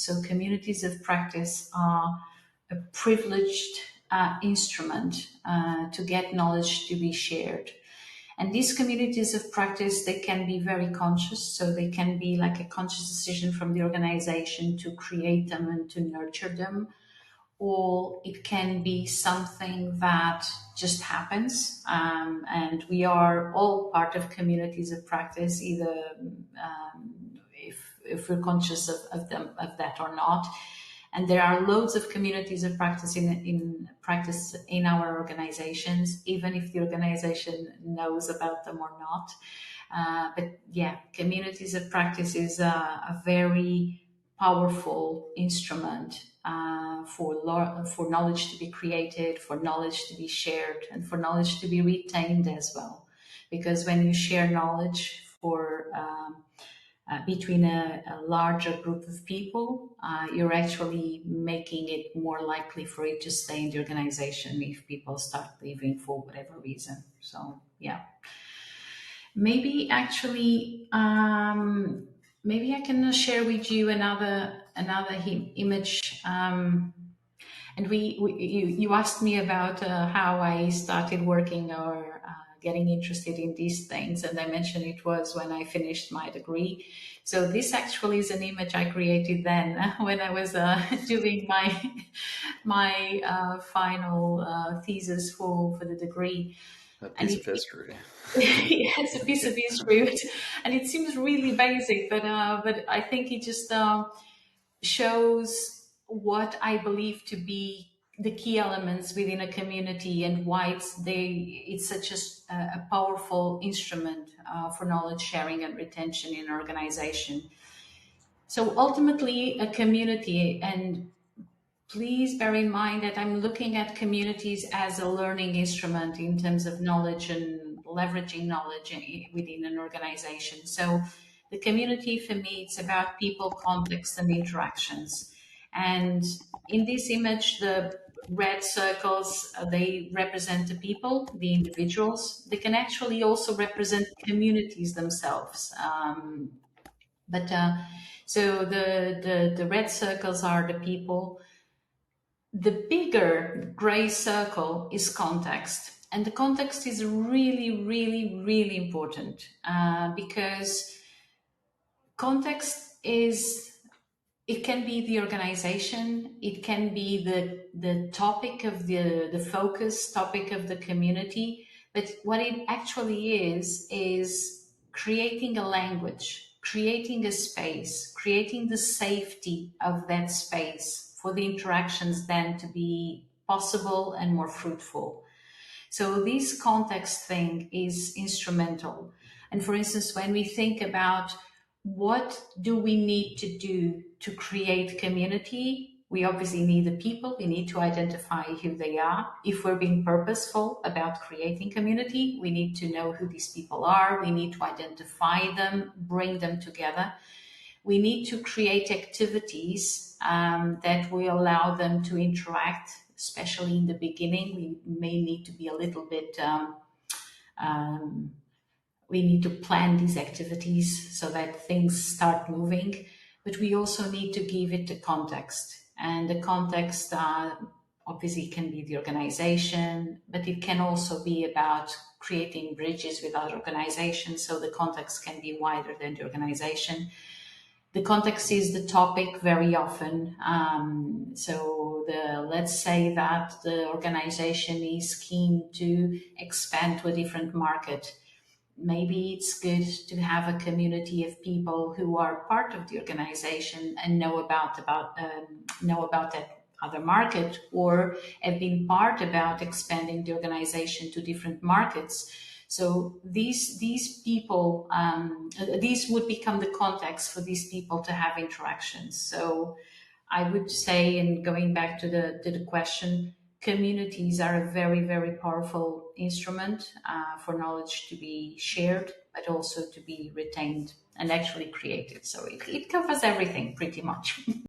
So communities of practice are a privileged instrument to get knowledge to be shared. And these communities of practice, they can be very conscious. So they can be like a conscious decision from the organization to create them and to nurture them. Or it can be something that just happens. And we are all part of communities of practice, either if we're conscious of that or not. And there are loads of communities of practice in practice in our organizations, even if the organization knows about them or not. But yeah, communities of practice is a very powerful instrument for knowledge to be created, for knowledge to be shared, and for knowledge to be retained as well. Because when you share knowledge between a larger group of people, you're actually making it more likely for it to stay in the organization if people start leaving for whatever reason. So yeah, maybe actually, maybe I can share with you another image. And you asked me about how I started working or getting interested in these things, and I mentioned it was when I finished my degree. So this actually is an image I created then when I was doing my final thesis for the degree. A piece of history. Yeah, it's a piece of history, and it seems really basic, but I think it just shows what I believe to be the key elements within a community and why it's such a powerful instrument for knowledge sharing and retention in an organization. So ultimately, a community, and please bear in mind that I'm looking at communities as a learning instrument in terms of knowledge and leveraging knowledge within an organization. So the community for me, it's about people, context, and interactions. And in this image, the red circles, they represent the people, the individuals. They can actually also represent communities themselves. But so the red circles are the people. The bigger gray circle is context. And the context is really, really, really important because context it can be the organization, it can be the topic of the focus topic of the community. But what it actually is creating a language, creating a space, creating the safety of that space for the interactions then to be possible and more fruitful. So this context thing is instrumental. And for instance, when we think about what do we need to do to create community, we obviously need the people. We need to identify who they are. If we're being purposeful about creating community, we need to know who these people are. We need to identify them, bring them together. We need to create activities that will allow them to interact, especially in the beginning. We may need to be a little bit, we need to plan these activities so that things start moving, but we also need to give it the context. And the context obviously can be the organization, but it can also be about creating bridges with other organizations. So the context can be wider than the organization. The context is the topic very often. Let's say that the organization is keen to expand to a different market. Maybe it's good to have a community of people who are part of the organization and know about that other market, or have been part about expanding the organization to different markets. So these people, these would become the context for these people to have interactions. So I would say, and going back to the question, communities are a very, very powerful instrument for knowledge to be shared, but also to be retained and actually created. So it covers everything pretty much.